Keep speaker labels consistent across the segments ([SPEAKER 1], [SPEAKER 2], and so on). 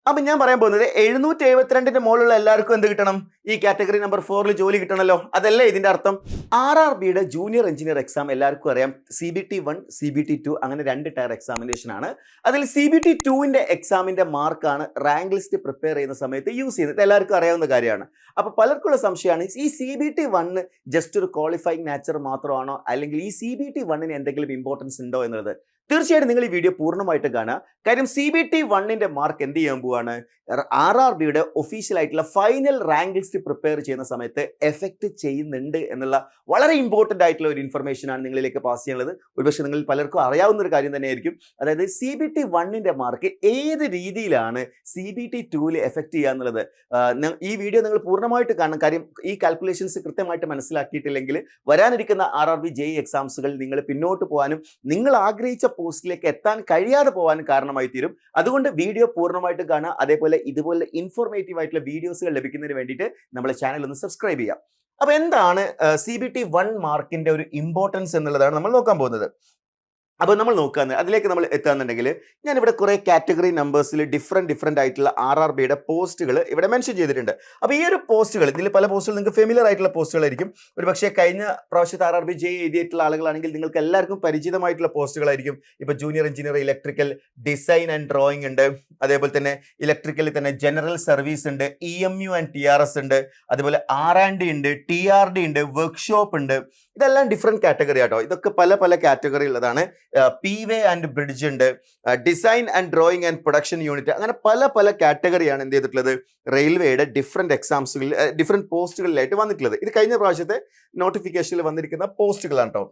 [SPEAKER 1] അപ്പൊ ഞാൻ പറയാൻ പോകുന്നത് 772ന്റെ മുകളിലുള്ള എല്ലാവർക്കും എന്ത് കിട്ടണം? ഈ കാറ്റഗറി നമ്പർ 4 ജോലി കിട്ടണമല്ലോ. അതല്ലേ ഇതിന്റെ അർത്ഥം? RRBയുടെ ജൂനിയർ എഞ്ചിനീയർ എക്സാം എല്ലാവർക്കും അറിയാം. CBT1, CBT2 അങ്ങനെ 2 ടയർ എക്സാമിനേഷൻ ആണ്. അതിൽ CBT2ന്റെ എക്സാമിന്റെ മാർക്കാണ് റാങ്ക് ലിസ്റ്റ് പ്രിപ്പയർ ചെയ്യുന്ന സമയത്ത് യൂസ് ചെയ്യുന്നത്. എല്ലാവർക്കും അറിയാവുന്ന കാര്യമാണ്. അപ്പൊ പലർക്കുള്ള സംശയമാണ്, ഈ CBT1 ജസ്റ്റ് ഒരു ക്വാളിഫൈങ് നാച്ചർ മാത്രമാണോ, അല്ലെങ്കിൽ ഈ CBT1ന് എന്തെങ്കിലും ഇമ്പോർട്ടൻസ് ഉണ്ടോ എന്നുള്ളത്. തീർച്ചയായിട്ടും നിങ്ങൾ ഈ വീഡിയോ പൂർണ്ണമായിട്ട് കാണുക. കാര്യം CBT1ന്റെ മാർക്ക് എന്ത് ചെയ്യാൻ പോവാണ്? RRBയുടെ ഒഫീഷ്യൽ ആയിട്ടുള്ള ഫൈനൽ റാങ്ക് ലിസ്റ്റ് പ്രിപ്പയർ ചെയ്യുന്ന സമയത്ത് എഫക്ട് ചെയ്യുന്നുണ്ട് എന്നുള്ള വളരെ ഇമ്പോർട്ടൻ്റ് ആയിട്ടുള്ള ഒരു ഇൻഫർമേഷൻ ആണ് നിങ്ങളിലേക്ക് പാസ് ചെയ്യാനുള്ളത്. ഒരുപക്ഷെ നിങ്ങൾ പലർക്കും അറിയാവുന്ന ഒരു കാര്യം തന്നെയായിരിക്കും. അതായത് CBT1ന്റെ മാർക്ക് ഏത് രീതിയിലാണ് CBT2ൽ എഫക്ട് ചെയ്യുക എന്നുള്ളത്. ഈ വീഡിയോ നിങ്ങൾ പൂർണ്ണമായിട്ട് കാണണം. കാര്യം ഈ കാൽക്കുലേഷൻസ് കൃത്യമായിട്ട് മനസ്സിലാക്കിയിട്ടില്ലെങ്കിൽ വരാനിരിക്കുന്ന RRB JEE എക്സാംസുകൾ നിങ്ങൾ പിന്നോട്ട് പോകാനും നിങ്ങൾ ആഗ്രഹിച്ച പോസ്റ്റിലേക്ക് എത്താൻ കഴിയാതെ പോകാനും കാരണമായി തീരും. അതുകൊണ്ട് വീഡിയോ പൂർണ്ണമായിട്ട് കാണുക. അതേപോലെ ഇതുപോലെ ഇൻഫോർമേറ്റീവ് ആയിട്ടുള്ള വീഡിയോസുകൾ ലഭിക്കുന്നതിന് വേണ്ടിയിട്ട് നമ്മളെ ചാനൽ ഒന്ന് സബ്സ്ക്രൈബ് ചെയ്യാം. അപ്പൊ എന്താണ് CBT1 മാർക്കിന്റെ ഒരു ഇമ്പോർട്ടൻസ് എന്നുള്ളതാണ് നമ്മൾ നോക്കാൻ പോകുന്നത്. അപ്പോൾ നമ്മൾ നോക്കുക, അതിലേക്ക് നമ്മൾ എത്തുകയെന്നുണ്ടെങ്കിൽ ഞാനിവിടെ കുറേ കാറ്റഗറി നമ്പേഴ്സിൽ ഡിഫറെൻറ്റ് ആയിട്ടുള്ള RRBയുടെ പോസ്റ്റുകൾ ഇവിടെ മെൻഷൻ ചെയ്തിട്ടുണ്ട്. അപ്പോൾ ഈ ഒരു പോസ്റ്റുകൾ, ഇതിൽ പല പോസ്റ്റുകൾ നിങ്ങൾക്ക് ഫെമിലിയർ ആയിട്ടുള്ള പോസ്റ്റുകളായിരിക്കും. ഒരു പക്ഷേ കഴിഞ്ഞ പ്രാവശ്യത്തെ RRB JEE എഴുതിയിട്ടുള്ള ആളുകളാണെങ്കിൽ നിങ്ങൾക്ക് എല്ലാവർക്കും പരിചിതമായിട്ടുള്ള പോസ്റ്റുകളായിരിക്കും. ഇപ്പോൾ junior engineer electrical design and drawing ഉണ്ട്, അതേപോലെ തന്നെ ഇലക്ട്രിക്കലിൽ തന്നെ ജനറൽ സർവീസ് ഉണ്ട്, EMU ആൻഡ് TRS ഉണ്ട്, അതുപോലെ R&D ഉണ്ട്, TRD ഉണ്ട്, വർക്ക്ഷോപ്പ് ഉണ്ട്. ഇതെല്ലാം ഡിഫറെൻറ്റ് കാറ്റഗറി ആട്ടോ. ഇതൊക്കെ പല കാറ്റഗറി ഉള്ളതാണ്. PWay ആൻഡ് ബ്രിഡ്ജ് ഉണ്ട്, design and drawing and production unit, അങ്ങനെ പല കാറ്റഗറിയാണ് എന്ത് ചെയ്തിട്ടുള്ളത് റെയിൽവേയുടെ ഡിഫറെൻറ്റ് എക്സാംസുകളിൽ ഡിഫറെൻറ്റ് പോസ്റ്റുകളിലായിട്ട് വന്നിട്ടുള്ളത്. ഇത് കഴിഞ്ഞ പ്രാവശ്യത്തെ നോട്ടിഫിക്കേഷനിൽ വന്നിരിക്കുന്ന പോസ്റ്റുകളാണ് കേട്ടോ.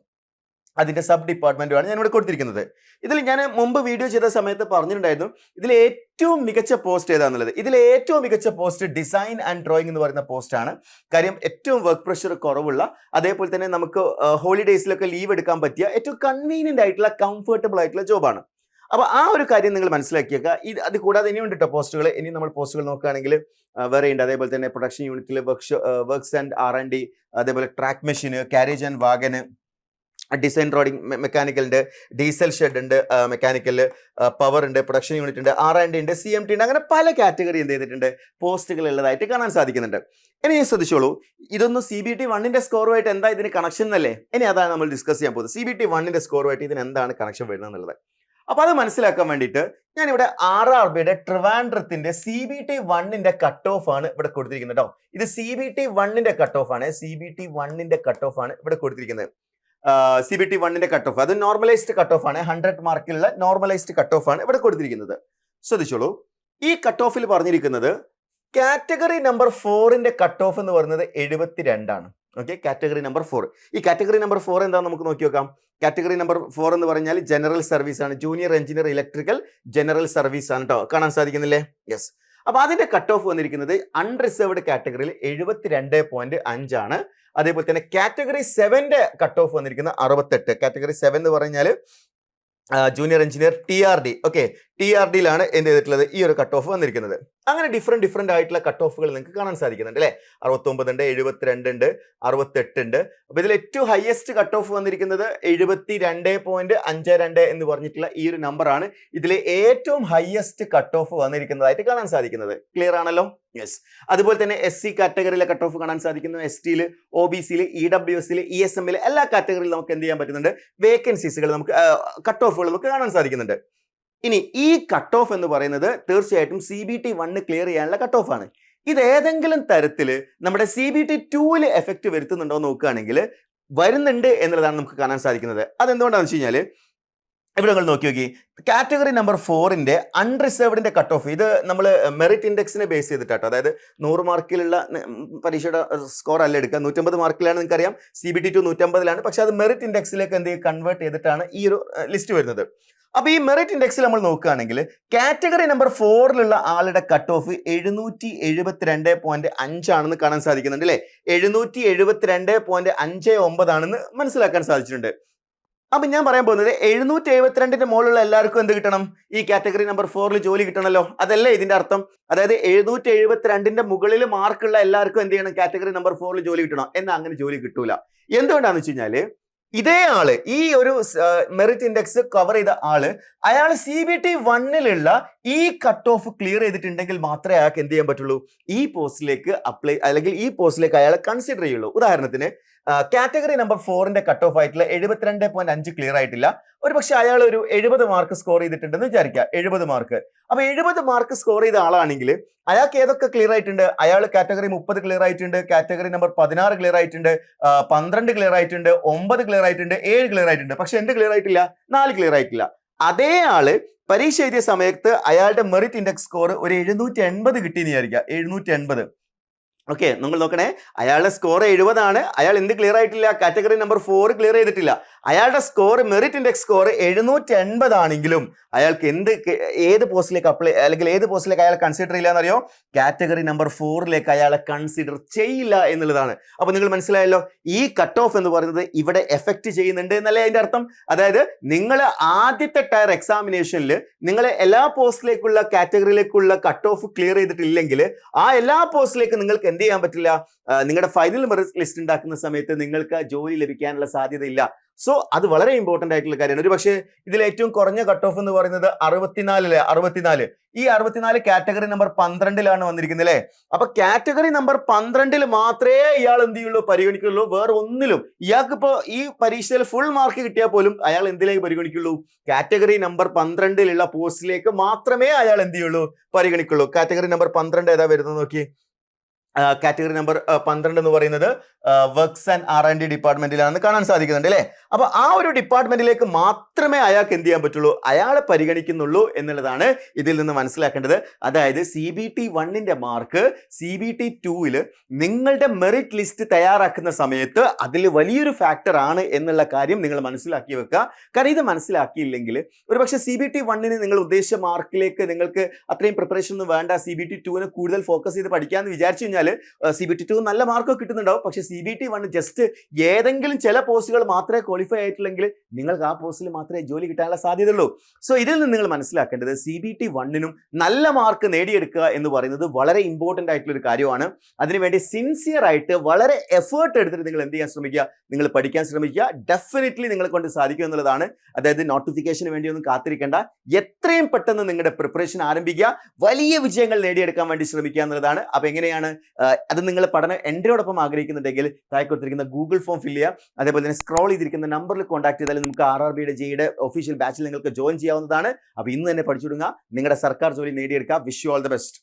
[SPEAKER 1] അതിൻ്റെ സബ് ഡിപ്പാർട്ട്മെൻറ്റുമാണ് ഞാനിവിടെ കൊടുത്തിരിക്കുന്നത്. ഇതിൽ ഞാൻ മുമ്പ് വീഡിയോ ചെയ്ത സമയത്ത് പറഞ്ഞിട്ടുണ്ടായിരുന്നു ഇതിൽ ഏറ്റവും മികച്ച പോസ്റ്റ് ഏതാണെന്നുള്ളത്. ഇതിൽ ഏറ്റവും മികച്ച പോസ്റ്റ് ഡിസൈൻ ആൻഡ് ഡ്രോയിങ് എന്ന് പറയുന്ന പോസ്റ്റാണ്. കാര്യം ഏറ്റവും വർക്ക് പ്രഷർ കുറവുള്ള, അതേപോലെ തന്നെ നമുക്ക് ഹോളിഡേയ്സിലൊക്കെ ലീവ് എടുക്കാൻ പറ്റിയ ഏറ്റവും കൺവീനിയൻ്റ് ആയിട്ടുള്ള കംഫർട്ടബിൾ ആയിട്ടുള്ള ജോബാണ്. അപ്പോൾ ആ ഒരു കാര്യം നിങ്ങൾ മനസ്സിലാക്കിയേക്കുക. അത് കൂടാതെ ഇനിയും ഉണ്ട് കേട്ടോ പോസ്റ്റുകൾ. ഇനി നമ്മൾ പോസ്റ്റുകൾ നോക്കുകയാണെങ്കിൽ വേറെ ഉണ്ട്. അതേപോലെ തന്നെ പ്രൊഡക്ഷൻ യൂണിറ്റിൽ വർക്ക്സ് ആൻഡ് R&D, അതേപോലെ track machine, carriage and wagon, design roading mechanical ഉണ്ട്, ഡീസൽ ഷെഡ് ഉണ്ട്, മെക്കാനിക്കൽ പവർ ഉണ്ട്, പ്രൊഡക്ഷൻ യൂണിറ്റ് ഉണ്ട്, R&D ഉണ്ട്, CMT ഉണ്ട്, അങ്ങനെ പല കാറ്റഗറി എന്ത് ചെയ്തിട്ടുണ്ട് പോസ്റ്റുകൾ ഉള്ളതായിട്ട് കാണാൻ സാധിക്കുന്നുണ്ട്. ഇനി ശ്രദ്ധിച്ചോളൂ, ഇതൊന്നും CBT1ന്റെ സ്കോറുമായിട്ട് എന്താ ഇതിന് കണക്ഷൻ എന്നല്ലേ? ഇനി അതാണ് നമ്മൾ ഡിസ്കസ് ചെയ്യാൻ പോകുന്നത്. CBT1ന്റെ സ്കോറുമായിട്ട് ഇതിന് എന്താണ് കണക്ഷൻ വരുന്നത് എന്നുള്ളത്. അപ്പോൾ അത് മനസ്സിലാക്കാൻ വേണ്ടിയിട്ട് ഞാനിവിടെ RRBയുടെ ട്രിവാൻഡ്രത്തിന്റെ CBT1ന്റെ കട്ട് ഓഫ് ആണ് ഇവിടെ കൊടുത്തിരിക്കുന്നത് കേട്ടോ. ഇത് CBT1ന്റെ കട്ട് ഓഫ് ആണ്. CBT1ന്റെ കട്ട് ഓഫ് ആണ് ഇവിടെ കൊടുത്തിരിക്കുന്നത്. CBT1ന്റെ കട്ട് ഓഫ് അത് നോർമലൈസ്ഡ് കട്ട് ഓഫ് ആണ്. 100 മാർക്കിലുള്ള നോർമലൈസ്ഡ് കട്ട് ഓഫ് ആണ് ഇവിടെ കൊടുത്തിരിക്കുന്നത്. ശ്രദ്ധിച്ചോളൂ, ഈ കട്ട് ഓഫിൽ പറഞ്ഞിരിക്കുന്നത് കാറ്റഗറി നമ്പർ 4ന്റെ കട്ട് ഓഫ് എന്ന് പറയുന്നത് 72 ആണ്. Okay, category number 4. ഈ കാറ്റഗറി നമ്പർ 4 എന്താണെന്ന് നമുക്ക് നോക്കി നോക്കാം. കാറ്റഗറി നമ്പർ 4 എന്ന് പറഞ്ഞാൽ ജനറൽ സർവീസ് ആണ്. Junior engineer electrical general service ആണ് കേട്ടോ. കാണാൻ സാധിക്കുന്നില്ലേ? യെസ്. അപ്പൊ അതിന്റെ കട്ട് ഓഫ് വന്നിരിക്കുന്നത് അൺറിസർവ്ഡ് കാറ്റഗറിയിൽ 72.5 ആണ്. അതേപോലെ തന്നെ കാറ്റഗറി 7ന്റെ കട്ട് ഓഫ് വന്നിരിക്കുന്നത് 68. കാറ്റഗറി 7 എന്ന് പറഞ്ഞാൽ ജൂനിയർ എഞ്ചിനീയർ TRD. ഓക്കെ, TRDയിലാണ് എന്ത് ചെയ്തിട്ടുള്ളത് ഈ ഒരു കട്ട് ഓഫ് വന്നിരിക്കുന്നത്. അങ്ങനെ ഡിഫറെന്റ് ആയിട്ടുള്ള കട്ട് ഓഫുകൾ നിങ്ങൾക്ക് കാണാൻ സാധിക്കുന്നുണ്ട് അല്ലേ? 69 ഉണ്ട്, 72 ഉണ്ട്, 68 ഉണ്ട്. അപ്പൊ ഇതിൽ ഏറ്റവും ഹയസ്റ്റ് കട്ട് ഓഫ് വന്നിരിക്കുന്നത് 72.52 എന്ന് പറഞ്ഞിട്ടുള്ള ഈ ഒരു നമ്പർ ആണ്. ഇതിൽ ഏറ്റവും ഹയസ്റ്റ് കട്ട് ഓഫ് വന്നിരിക്കുന്നതായിട്ട് കാണാൻ സാധിക്കുന്നത്. ക്ലിയർ ആണല്ലോ? യെസ്. അതുപോലെ തന്നെ SC കാറ്റഗറിയിലെ കട്ട് ഓഫ് കാണാൻ സാധിക്കുന്നു. STയിൽ, OBCയിൽ, EWSയിൽ, ESMയിൽ എല്ലാ കാറ്റഗറിയിലും നമുക്ക് എന്ത് ചെയ്യാൻ പറ്റുന്നുണ്ട്? വേക്കൻസീസുകൾ നമുക്ക് കട്ട് ഓഫുകൾ നമുക്ക് കാണാൻ സാധിക്കുന്നുണ്ട്. ഇനി ഈ കട്ട് ഓഫ് എന്ന് പറയുന്നത് തീർച്ചയായിട്ടും CBT1 ക്ലിയർ ചെയ്യാനുള്ള കട്ട് ഓഫ് ആണ്. ഇത് ഏതെങ്കിലും തരത്തിൽ നമ്മുടെ CBT2ൽ എഫക്റ്റ് വരുത്തുന്നുണ്ടോ എന്ന് നോക്കുകയാണെങ്കിൽ വരുന്നുണ്ട് എന്നുള്ളതാണ് നമുക്ക് കാണാൻ സാധിക്കുന്നത്. അതെന്തുകൊണ്ടാണെന്ന് വെച്ച് കഴിഞ്ഞാൽ ഇവിടെ നിങ്ങൾ നോക്കി കാറ്റഗറി നമ്പർ 4ന്റെ അൺറിസർവ്ഡിന്റെ കട്ട് ഓഫ് ഇത് നമ്മൾ മെറിറ്റ് ഇൻഡെക്സിനെ ബേസ് ചെയ്തിട്ടാട്ടോ. അതായത് 100 മാർക്കിലുള്ള പരീക്ഷയുടെ സ്കോർ അല്ല എടുക്കുക. 150 മാർക്കിലാണ് നിങ്ങൾക്കറിയാം. CBT2 150ലാണ്. പക്ഷെ അത് മെറിറ്റ് ഇൻഡെക്സിലേക്ക് എന്ത് കൺവേർട്ട് ചെയ്തിട്ടാണ് ഈ ഒരു ലിസ്റ്റ് വരുന്നത്. അപ്പൊ ഈ മെറിറ്റ് ഇൻഡെക്സിൽ നമ്മൾ നോക്കുകയാണെങ്കിൽ കാറ്റഗറി നമ്പർ 4ലുള്ള ആളുടെ കട്ട് ഓഫ് 772.5 ആണെന്ന് കാണാൻ സാധിക്കുന്നുണ്ട് അല്ലേ? 772.59 ആണെന്ന് മനസ്സിലാക്കാൻ സാധിച്ചിട്ടുണ്ട്. അപ്പൊ ഞാൻ പറയാൻ പോകുന്നത് 772ന്റെ മുകളിലുള്ള എല്ലാവർക്കും എന്ത് കിട്ടണം? ഈ കാറ്റഗറി നമ്പർ 4 ജോലി കിട്ടണമല്ലോ. അതല്ലേ ഇതിന്റെ അർത്ഥം? അതായത് 772ന്റെ മുകളിൽ മാർക്കുള്ള എല്ലാവർക്കും എന്ത് ചെയ്യണം? കാറ്റഗറി നമ്പർ 4 ജോലി കിട്ടണം. എന്നാൽ അങ്ങനെ ജോലി കിട്ടൂല. എന്തുകൊണ്ടാന്ന് വെച്ച് കഴിഞ്ഞാല് ഇതേ ആള് ഈ ഒരു മെറിറ്റ് ഇൻഡെക്സ് കവർ ചെയ്ത ആള് അയാൾ CBT 1-ലുള്ള ഈ കട്ട് ഓഫ് ക്ലിയർ ചെയ്തിട്ടുണ്ടെങ്കിൽ മാത്രമേ അയാൾക്ക് എന്ത് ചെയ്യാൻ പറ്റുള്ളൂ, ഈ പോസ്റ്റിലേക്ക് അപ്ലൈ അല്ലെങ്കിൽ ഈ പോസ്റ്റിലേക്ക് അയാൾ കൺസിഡർ ചെയ്യുള്ളൂ. ഉദാഹരണത്തിന് കാറ്റഗറി നമ്പർ 4ന്റെ കട്ട് ഓഫ് ആയിട്ടുള്ള 72.5 ക്ലിയർ ആയിട്ടില്ല. ഒരു പക്ഷെ അയാൾ ഒരു 70 മാർക്ക് സ്കോർ ചെയ്തിട്ടുണ്ടെന്ന് വിചാരിക്കുക. 70 മാർക്ക്. അപ്പൊ 70 മാർക്ക് സ്കോർ ചെയ്ത ആളാണെങ്കിൽ അയാൾക്ക് ഏതൊക്കെ ക്ലിയർ ആയിട്ടുണ്ട്? അയാൾ കാറ്റഗറി 30 ക്ലിയർ ആയിട്ടുണ്ട്, കാറ്റഗറി നമ്പർ 16 ക്ലിയർ ആയിട്ടുണ്ട്, 12 ക്ലിയർ ആയിട്ടുണ്ട്, 9 ക്ലിയർ ആയിട്ടുണ്ട്, 7 ക്ലിയർ ആയിട്ടുണ്ട്. പക്ഷെ എന്ത് ക്ലിയർ ആയിട്ടില്ല? 4 ക്ലിയർ ആയിട്ടില്ല. അതേ ആള് പരീക്ഷ എഴുതിയ സമയത്ത് അയാളുടെ മെറിറ്റ് ഇൻഡെക്സ് സ്കോർ ഒരു 780 കിട്ടിയെന്ന് വിചാരിക്കുക. 780. ഓക്കെ, നിങ്ങൾ നോക്കണേ, അയാളുടെ സ്കോർ 70 ആണ്. അയാൾ എന്ത് ക്ലിയർ ആയിട്ടില്ല? കാറ്റഗറി നമ്പർ 4 ക്ലിയർ ചെയ്തിട്ടില്ല. അയാളുടെ സ്കോർ മെറിറ്റ് ഇൻഡെക്സ് സ്കോർ 780 ആണെങ്കിലും അയാൾക്ക് ഏത് പോസ്റ്റിലേക്ക് അപ്ലൈ അല്ലെങ്കിൽ ഏത് പോസ്റ്റിലേക്ക് അയാൾ കൺസിഡർ ചെയ്യില്ല എന്നറിയോ? കാറ്റഗറി നമ്പർ 4ലേക്ക് അയാളെ കൺസിഡർ ചെയ്യില്ല എന്നുള്ളതാണ്. അപ്പൊ നിങ്ങൾ മനസ്സിലായല്ലോ, ഈ കട്ട് ഓഫ് എന്ന് പറയുന്നത് ഇവിടെ എഫക്ട് ചെയ്യുന്നുണ്ട് എന്നല്ലേ അതിന്റെ അർത്ഥം. അതായത് നിങ്ങൾ ആദ്യത്തെ ടയർ എക്സാമിനേഷനിൽ നിങ്ങൾ എല്ലാ പോസ്റ്റിലേക്കുള്ള കാറ്റഗറിയിലേക്കുള്ള കട്ട് ഓഫ് ക്ലിയർ ചെയ്തിട്ടില്ലെങ്കിൽ ആ എല്ലാ പോസ്റ്റിലേക്ക് നിങ്ങൾക്ക് എന്ത് ചെയ്യാൻ പറ്റില്ല? നിങ്ങളുടെ ഫൈനൽ മെറിറ്റ് ലിസ്റ്റ് ഉണ്ടാക്കുന്ന സമയത്ത് നിങ്ങൾക്ക് ജോലി ലഭിക്കാനുള്ള സാധ്യതയില്ല. സോ അത് വളരെ ഇമ്പോർട്ടന്റ് ആയിട്ടുള്ള കാര്യമാണ്. ഒരു പക്ഷേ ഇതിൽ ഏറ്റവും കുറഞ്ഞ കട്ട് ഓഫ് എന്ന് പറയുന്നത് 64. ഈ 64 കാറ്റഗറി നമ്പർ 12ലാണ് വന്നിരിക്കുന്നത് അല്ലേ? അപ്പൊ കാറ്റഗറി നമ്പർ 12ൽ മാത്രമേ ഇയാൾ എന്ത് ചെയ്യുള്ളൂ, പരിഗണിക്കുള്ളൂ. വേറെ ഒന്നിലും ഇയാൾക്കിപ്പോ ഈ പരീക്ഷയിൽ ഫുൾ മാർക്ക് കിട്ടിയാൽ പോലും അയാൾ എന്തിലേക്ക് പരിഗണിക്കുള്ളൂ? കാറ്റഗറി നമ്പർ 12ലുള്ള പോസ്റ്റിലേക്ക് മാത്രമേ അയാൾ എന്ത് ചെയ്യുള്ളൂ, പരിഗണിക്കുള്ളൂ. കാറ്റഗറി നമ്പർ 12 ഏതാ വരുന്നത് നോക്കി. കാറ്റഗറി നമ്പർ 12 എന്ന് പറയുന്നത് വർക്ക്സ് ആൻഡ് R&D ഡിപ്പാർട്ട്മെന്റിലാണെന്ന് കാണാൻ സാധിക്കുന്നുണ്ട് അല്ലേ? അപ്പൊ ആ ഒരു ഡിപ്പാർട്ട്മെന്റിലേക്ക് മാത്രമേ അയാൾക്ക് എന്ത് ചെയ്യാൻ പറ്റുള്ളൂ, അയാളെ പരിഗണിക്കുന്നുള്ളൂ എന്നുള്ളതാണ് ഇതിൽ നിന്ന് മനസ്സിലാക്കേണ്ടത്. അതായത് CBT 1ന്റെ മാർക്ക് CBT 2-ൽ നിങ്ങളുടെ മെറിറ്റ് ലിസ്റ്റ് തയ്യാറാക്കുന്ന സമയത്ത് അതിൽ വലിയൊരു ഫാക്ടർ ആണ് എന്നുള്ള കാര്യം നിങ്ങൾ മനസ്സിലാക്കി വെക്കുക. കാരണം ഇത് മനസ്സിലാക്കിയില്ലെങ്കിൽ ഒരുപക്ഷെ CBT 1-ന് നിങ്ങൾ ഉദ്ദേശിച്ച മാർക്കിലേക്ക് നിങ്ങൾക്ക് അത്രയും പ്രിപ്പറേഷൻ ഒന്നും വേണ്ട, CBT 2-ന് കൂടുതൽ ഫോക്കസ് ചെയ്ത് പഠിക്കാമെന്ന് വിചാരിച്ചു കഴിഞ്ഞാൽ CBT 2 നല്ല മാർക്ക് കിട്ടുന്നുണ്ടാവും. പക്ഷെ CBT 1 ജസ്റ്റ് ഏതെങ്കിലും ചില പോസ്റ്റുകൾ മാത്രമേ ക്വാളിഫൈ ആയിട്ടില്ലെങ്കിൽ നിങ്ങൾക്ക് ആ പോസ്റ്റിൽ മാത്രമേ ജോലി കിട്ടാനുള്ള സാധ്യതയുള്ളൂ. സോ ഇതിൽ നിന്ന് നിങ്ങൾ മനസ്സിലാക്കേണ്ടത് CBT 1-നും നല്ല മാർക്ക് നേടിയെടുക്കുക എന്ന് പറയുന്നത് വളരെ ഇമ്പോർട്ടന്റ് ആയിട്ടുള്ള ഒരു കാര്യമാണ്. അതിനുവേണ്ടി സിൻസിയർ ആയിട്ട് വളരെ എഫേർട്ട് എടുത്തിട്ട് നിങ്ങൾ എന്ത് ചെയ്യാൻ ശ്രമിക്കുക, നിങ്ങൾ പഠിക്കാൻ ശ്രമിക്കുക. ഡെഫിനറ്റ്ലി നിങ്ങളെ കൊണ്ട് സാധിക്കും എന്നുള്ളതാണ്. അതായത് നോട്ടിഫിക്കേഷന് വേണ്ടി ഒന്നും കാത്തിരിക്കേണ്ട, എത്രയും പെട്ടെന്ന് നിങ്ങളുടെ പ്രിപ്പറേഷൻ ആരംഭിക്കുക, വലിയ വിജയങ്ങൾ നേടിയെടുക്കാൻ വേണ്ടി ശ്രമിക്കുക എന്നുള്ളതാണ്. അപ്പൊ എങ്ങനെയാണ് അത് നിങ്ങൾ പഠനം എന്റെയോടൊപ്പം ആഗ്രഹിക്കുന്നുണ്ടെങ്കിൽ താഴെ കൊടുത്തിരിക്കുന്ന ഗൂഗിൾ ഫോം ഫില്ല് ചെയ്യുക. അതേപോലെ തന്നെ സ്ക്രോൾ ചെയ്തിരിക്കുന്ന നമ്പറിൽ കോൺടാക്ട് ചെയ്താൽ നമുക്ക് RRBയുടെ ജെയുടെ ഒഫീഷ്യൽ ബാച്ചിൽ നിങ്ങൾക്ക് ജോയിൻ ചെയ്യാവുന്നതാണ്. അപ്പോൾ ഇന്ന് തന്നെ പഠിച്ചു തുടങ്ങുക, നിങ്ങളുടെ സർക്കാർ ജോലി നേടിയെടുക്കുക. Wish you all the best.